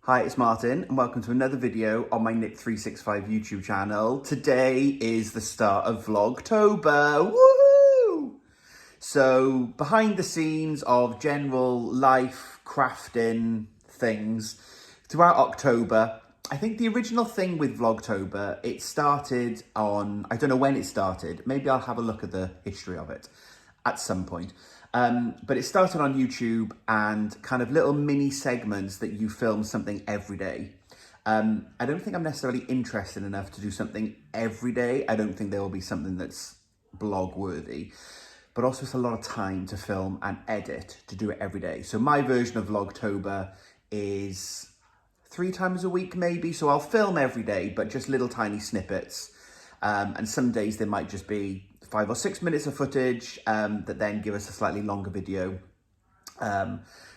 Hi, it's Martin and welcome to another video on my Knit365 YouTube channel. Today is the start of Vlogtober, woohoo! So behind the scenes of general life, crafting things throughout October. I think the original thing with Vlogtober, it started on, I don't know when it started, maybe I'll have a look at the history of it at some point. But it started on YouTube and kind of little mini segments that you film something every day. I don't think I'm necessarily interested enough to do something every day. I don't think there will be something that's blog worthy, but also it's a lot of time to film and edit to do it every day. So my version of Vlogtober is 3 times a week maybe. So I'll film every day, but just little tiny snippets. And some days there might just be 5 or 6 minutes of footage that then give us a slightly longer video.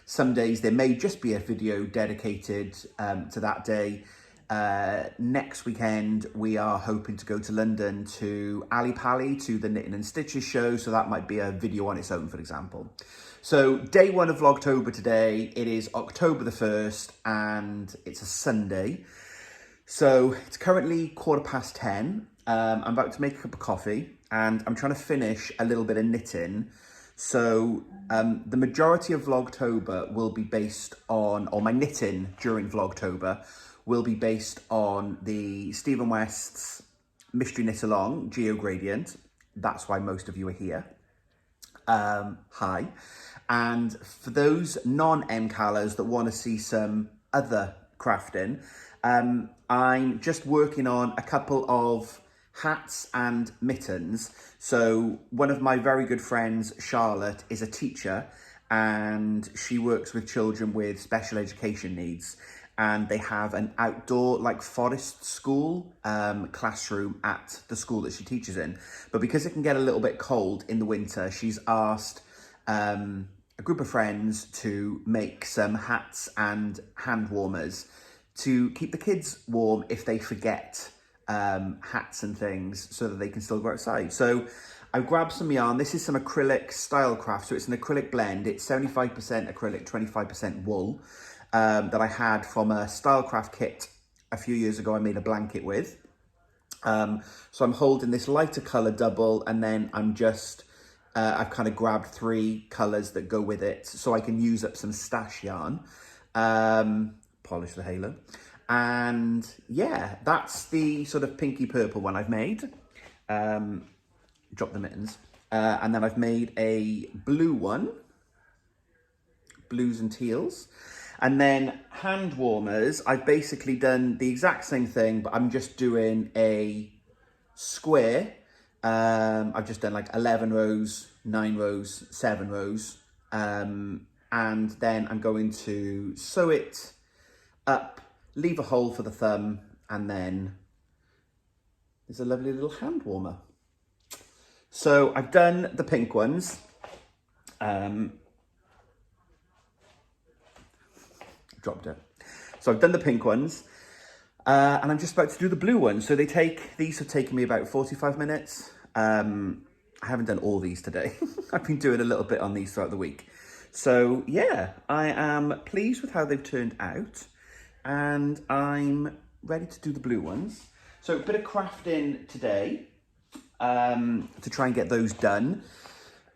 Some days there may just be a video dedicated to that day. Next weekend, we are hoping to go to London to Ali Pali, to the Knitting and Stitches show. So that might be a video on its own, for example. So day 1 of Vlogtober today, it is October the 1st and it's a Sunday. So it's currently 10:15. I'm about to make a cup of coffee and I'm trying to finish a little bit of knitting. So the majority of Vlogtober will be based on, or my knitting during Vlogtober will be based on the Stephen West's Mystery Knit Along Geo Gradient. That's why most of you are here. Hi. And for those non-MKALers that want to see some other crafting, I'm just working on a couple of hats and mittens. So one of my very good friends, Charlotte, is a teacher and she works with children with special education needs. And they have an outdoor, like forest school classroom at the school that she teaches in. But because it can get a little bit cold in the winter, she's asked a group of friends to make some hats and hand warmers to keep the kids warm if they forget hats and things, so that they can still go outside. So I've grabbed some yarn. This is some acrylic style craft. So it's an acrylic blend. It's 75% acrylic, 25% wool that I had from a Stylecraft kit a few years ago. I made a blanket with. So I'm holding this lighter color double and then I'm just, I've kind of grabbed 3 colors that go with it so I can use up some stash yarn. Polish the halo. And yeah, that's the sort of pinky purple one I've made. Drop the mittens. And then I've made a blue one. Blues and teals. And then hand warmers, I've basically done the exact same thing, but I'm just doing a square. I've just done like 11 rows, 9 rows, 7 rows. And then I'm going to sew it up, leave a hole for the thumb, and then there's a lovely little hand warmer. So I've done the pink ones. Dropped it. So I've done the pink ones and I'm just about to do the blue ones. So these have taken me about 45 minutes. I haven't done all these today. I've been doing a little bit on these throughout the week. So yeah, I am pleased with how they've turned out and I'm ready to do the blue ones. So a bit of crafting today to try and get those done.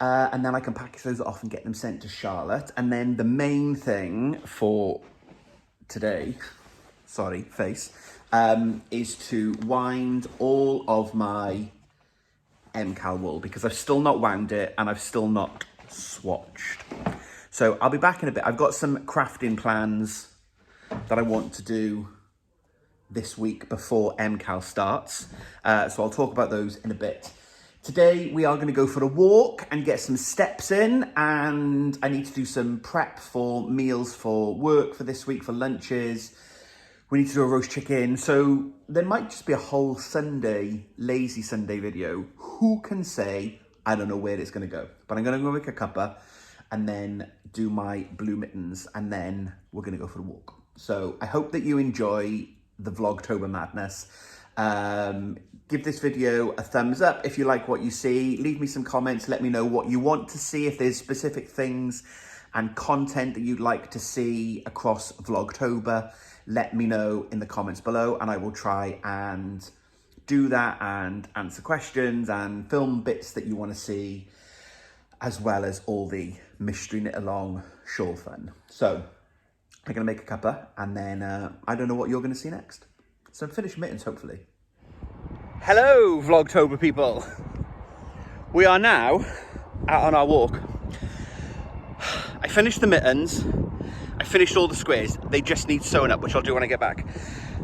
And then I can package those off and get them sent to Charlotte. And then the main thing for today, sorry, face, is to wind all of my MKAL wool because I've still not wound it and I've still not swatched. So I'll be back in a bit. I've got some crafting plans that I want to do this week before MKAL starts. So I'll talk about those in a bit. Today, we are going to go for a walk and get some steps in, and I need to do some prep for meals for work for this week, for lunches. We need to do a roast chicken, so there might just be a whole Sunday, lazy Sunday video. Who can say? I don't know where it's going to go, but I'm going to go make a cuppa and then do my blue mittens, and then we're going to go for a walk. So I hope that you enjoy the Vlogtober madness. Give this video a thumbs up if you like what you see. Leave me some comments. Let me know what you want to see, if there's specific things and content that you'd like to see across Vlogtober. let me know in the comments below and I will try and do that and answer questions and film bits that you want to see, as well as all the mystery knit along shawl fun. So I'm going to make a cuppa and then I don't know what you're going to see next. So finish mittens, hopefully. Hello, Vlogtober people. We are now out on our walk. I finished the mittens. I finished all the squares. They just need sewing up, which I'll do when I get back.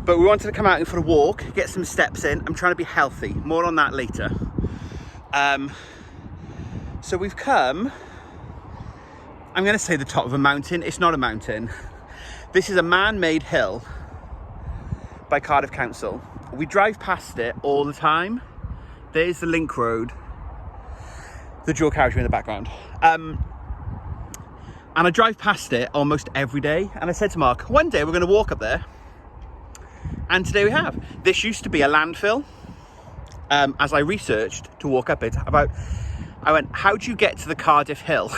But we wanted to come out for a walk, get some steps in. I'm trying to be healthy. More on that later. So we've come, I'm going to say the top of a mountain. It's not a mountain. This is a man-made hill by Cardiff Council. We drive past it all the time. There's the link road, the dual carriageway in the background. And I drive past it almost every day. And I said to Mark, one day we're going to walk up there. And today we have. This used to be a landfill. As I researched to walk up it, I went, how do you get to the Cardiff Hill?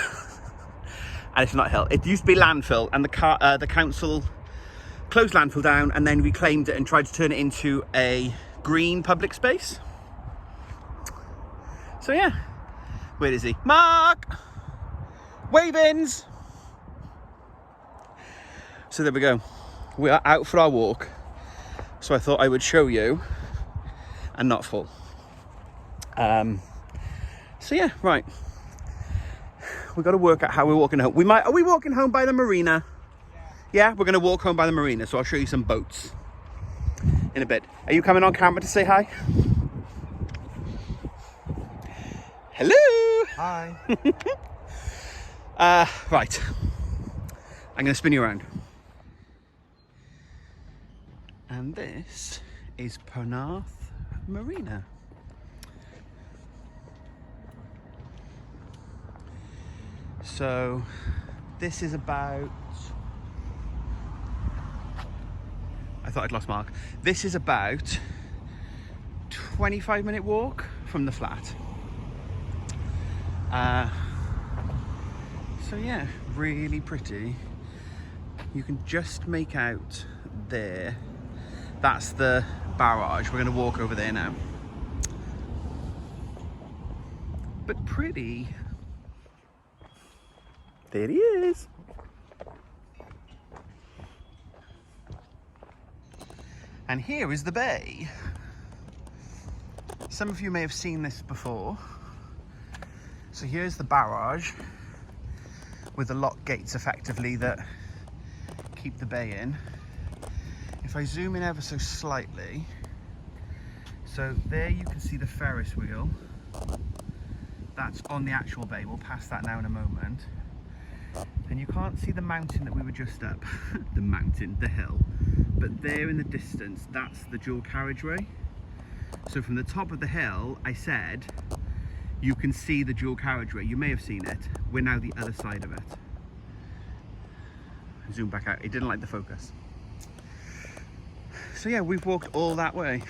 And it's not a hill. It used to be landfill, and the council closed landfill down and then reclaimed it and tried to turn it into a green public space. So yeah, where is he? Mark! Wavins! So there we go. We are out for our walk. So I thought I would show you and not fall. So yeah, right. We've got to work out how we're walking home. Are we walking home by the marina? Yeah, we're going to walk home by the marina. So I'll show you some boats in a bit. Are you coming on camera to say hi? Hello. Hi. Right. I'm going to spin you around. And this is Penarth Marina. So this is about, I thought I'd lost Mark. This is about 25-minute walk from the flat. So yeah, really pretty. You can just make out there. That's the barrage. We're going to walk over there now. But pretty. There he is. And here is the bay. Some of you may have seen this before. So here's the barrage with the lock gates effectively that keep the bay in. If I zoom in ever so slightly, so there you can see the Ferris wheel. That's on the actual bay. We'll pass that now in a moment. And you can't see the mountain that we were just up. the hill. But there in the distance, that's the dual carriageway. So from the top of the hill, I said, you can see the dual carriageway. You may have seen it. We're now the other side of it. Zoom back out. It didn't like the focus. So yeah, we've walked all that way.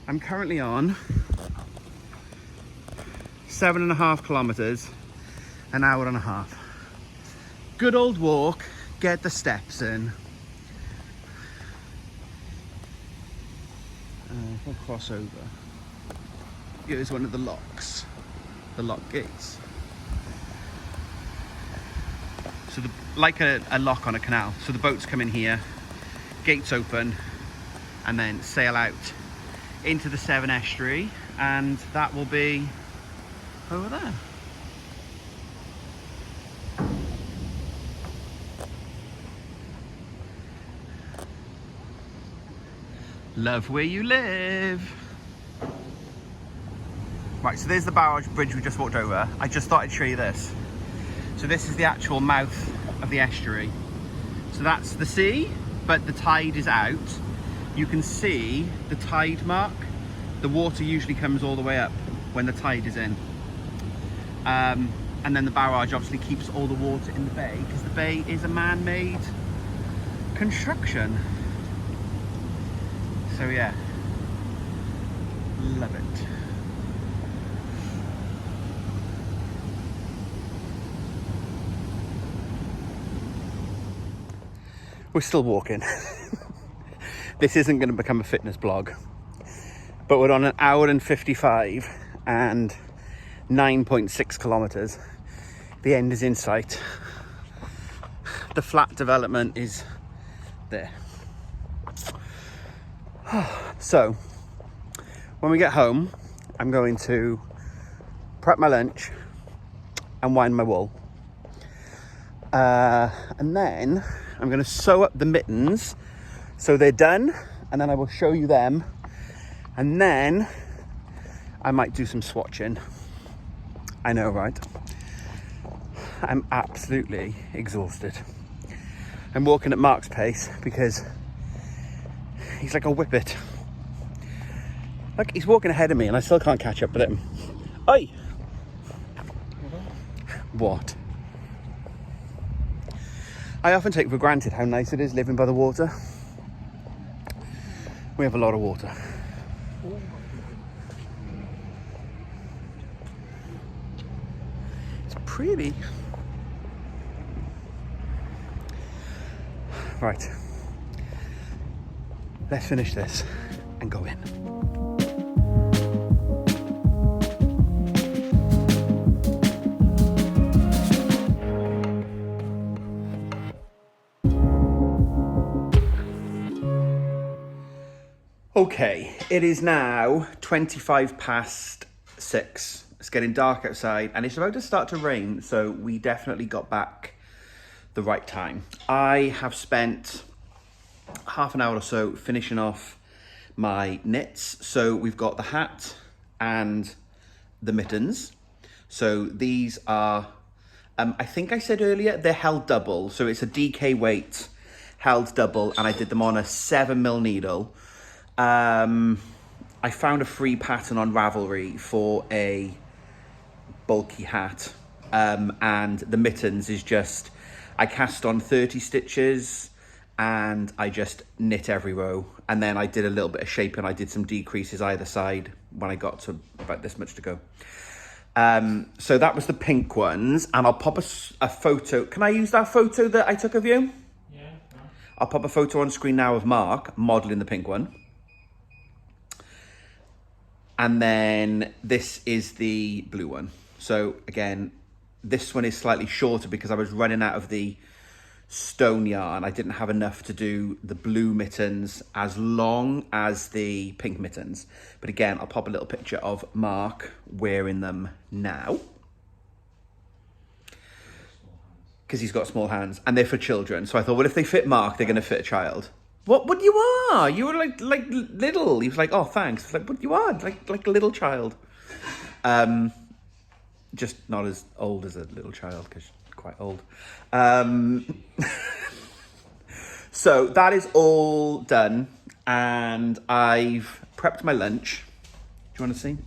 I'm currently on 7.5 kilometers, an hour and a half. Good old walk, get the steps in. We'll cross over. Here's one of the locks, the lock gates. So like a lock on a canal. So the boats come in here, gates open, and then sail out into the Severn Estuary, and that will be over there. Love where you live. Right, so there's the barrage bridge we just walked over. I just thought I'd show you this. So this is the actual mouth of the estuary. So that's the sea, but the tide is out. You can see the tide mark. The water usually comes all the way up when the tide is in. And then the barrage obviously keeps all the water in the bay, because the bay is a man-made construction. So yeah, love it. We're still walking. This isn't going to become a fitness blog, but we're on an hour and 55 and 9.6 kilometers. The end is in sight. The flat development is there. So when we get home, I'm going to prep my lunch and wind my wool. And then I'm going to sew up the mittens so they're done, and then I will show you them, and then I might do some swatching. I know, right? I'm absolutely exhausted. I'm walking at Mark's pace because he's like a whippet. Look, he's walking ahead of me and I still can't catch up with him. Oi! What? I often take for granted how nice it is living by the water. We have a lot of water. It's pretty. Right. Let's finish this and go in. Okay, it is now 6:25. It's getting dark outside and it's about to start to rain, so we definitely got back the right time. I have spent half an hour or so finishing off my knits. So we've got the hat and the mittens. So these are, I think I said earlier, they're held double. So it's a DK weight held double, and I did them on a 7mm needle. I found a free pattern on Ravelry for a bulky hat, and the mittens is just, I cast on 30 stitches and I just knit every row, and then I did a little bit of shaping. I did some decreases either side when I got to about this much to go. So that was the pink ones, and I'll pop a photo. Can I use that photo that I took of you? Yeah. No. I'll pop a photo on screen now of Mark modelling the pink one. And then this is the blue one. So again, this one is slightly shorter because I was running out of the stone yarn. I didn't have enough to do the blue mittens as long as the pink mittens. But again, I'll pop a little picture of Mark wearing them now, because he's got small hands and they're for children. So I thought, well, if they fit Mark, they're going to fit a child. What you are? You were like little. He was like, oh, thanks. I was like, what you are? Like a little child. Just not as old as a little child, because she's quite old. So that is all done, and I've prepped my lunch. Do you want to see?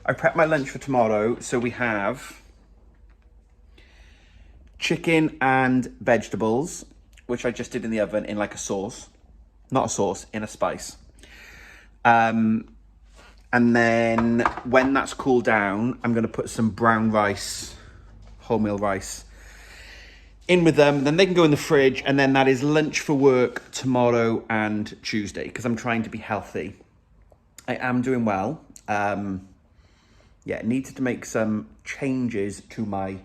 I prepped my lunch for tomorrow. So we have chicken and vegetables, which I just did in the oven in like a sauce. Not a sauce, in a spice. And then when that's cooled down, I'm going to put some brown rice, wholemeal rice, in with them. Then they can go in the fridge, and then that is lunch for work tomorrow and Tuesday, because I'm trying to be healthy. I am doing well. Needed to make some changes to my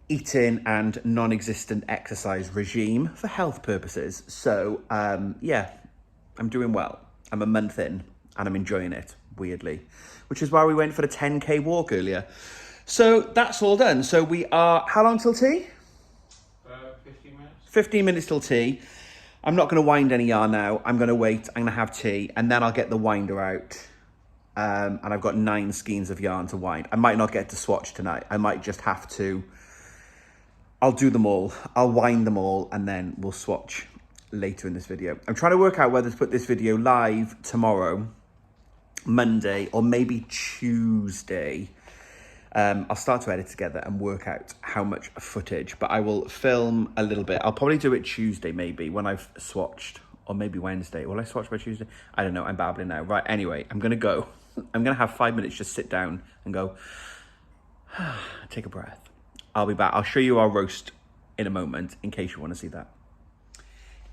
eating and non-existent exercise regime for health purposes. So I'm doing well. I'm a month in and I'm enjoying it, weirdly, which is why we went for the 10k walk earlier. So that's all done. So we are, how long till tea? 15 minutes. 15 minutes till tea. I'm not going to wind any yarn now. I'm going to wait. I'm going to have tea, and then I'll get the winder out. And I've got 9 skeins of yarn to wind. I might not get to swatch tonight. I might just have to. I'll do them all. I'll wind them all, and then we'll swatch later in this video. I'm trying to work out whether to put this video live tomorrow, Monday, or maybe Tuesday. I'll start to edit together and work out how much footage, but I will film a little bit. I'll probably do it Tuesday, maybe, when I've swatched, or maybe Wednesday. Will I swatch by Tuesday? I don't know. I'm babbling now. Right, anyway, I'm going to go. I'm going to have 5 minutes, just sit down and go, take a breath. I'll be back. I'll show you our roast in a moment, in case you want to see that.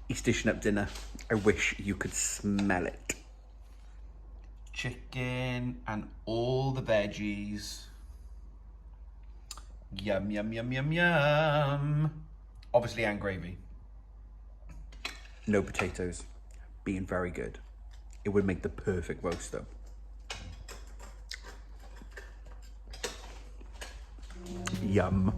He's dishing up dinner. I wish you could smell it. Chicken and all the veggies. Yum, yum, yum, yum, yum. Obviously, and gravy. No potatoes. Being very good. It would make the perfect roast though. Yum.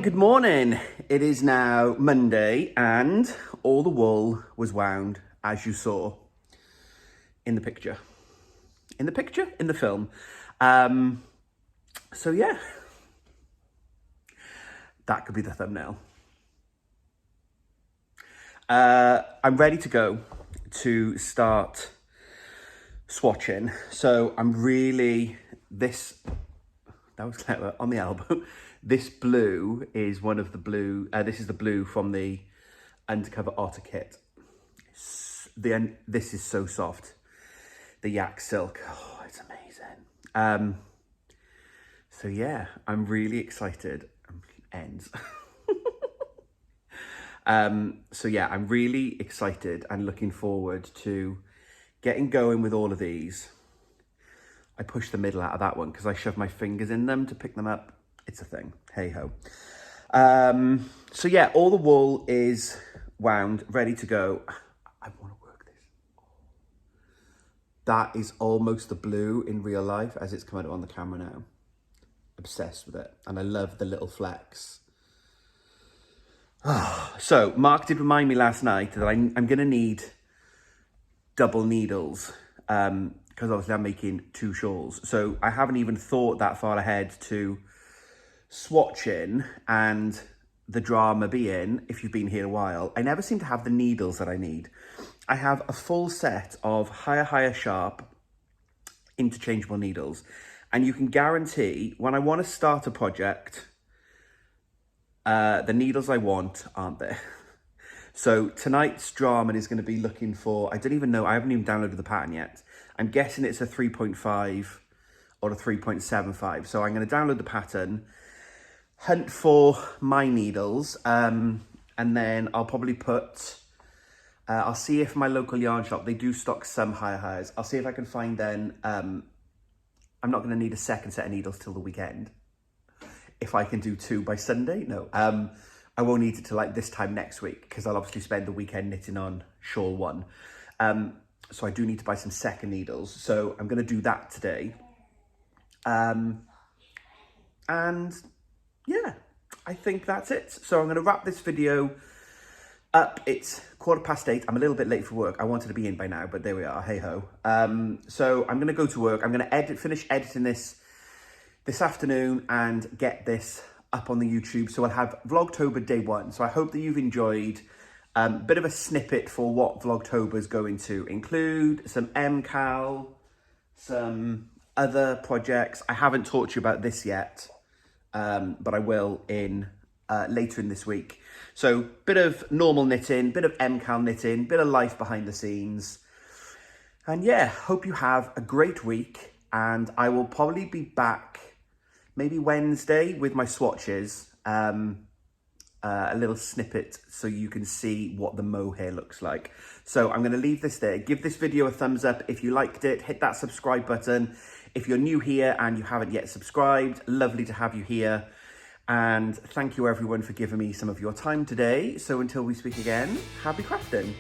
Good morning. It is now Monday and all the wool was wound, as you saw in the picture. In the film. So yeah, that could be the thumbnail. I'm ready to go to start swatching. So I'm really, that was clever, on the elbow. This blue is one of the blue, this is the blue from the Undercover Otter kit. This is so soft. The yak silk, oh, it's amazing. So yeah, I'm really excited. Ends. So yeah, I'm really excited and looking forward to getting going with all of these. I pushed the middle out of that one because I shoved my fingers in them to pick them up. It's a thing, hey ho. So yeah, all the wool is wound, ready to go. I want to work this. That is almost the blue in real life as it's come out on the camera now. Obsessed with it. And I love the little flecks. So Mark did remind me last night that I'm going to need double needles because obviously I'm making 2 shawls. So I haven't even thought that far ahead to swatching and the drama being, if you've been here a while, I never seem to have the needles that I need. I have a full set of higher sharp interchangeable needles, and you can guarantee when I want to start a project, the needles I want aren't there. So tonight's drama is going to be looking for, I don't even know, I haven't even downloaded the pattern yet. I'm guessing it's a 3.5 or a 3.75. So I'm going to download the pattern, hunt for my needles, and then I'll probably put, I'll see if my local yarn shop, they do stock some highs. I'll see if I can find then, I'm not going to need a second set of needles till the weekend. If I can do 2 by Sunday, no. I won't need it till like this time next week because I'll obviously spend the weekend knitting on shawl 1. So I do need to buy some second needles. So I'm going to do that today. And yeah, I think that's it. So I'm going to wrap this video up. It's 8:15. I'm a little bit late for work. I wanted to be in by now, but there we are. Hey ho. So I'm going to go to work. I'm going to finish editing this afternoon and get this up on the YouTube. So I'll have Vlogtober day 1. So I hope that you've enjoyed a bit of a snippet for what Vlogtober is going to include. Some MKAL, some other projects. I haven't talked to you about this yet. But I will in later in this week. So bit of normal knitting, bit of MKAL knitting, bit of life behind the scenes. And yeah, hope you have a great week. And I will probably be back maybe Wednesday with my swatches. a little snippet so you can see what the mohair looks like. So I'm going to leave this there. Give this video a thumbs up if you liked it. Hit that subscribe button. If you're new here and you haven't yet subscribed, lovely to have you here. And thank you everyone for giving me some of your time today. So until we speak again, happy crafting.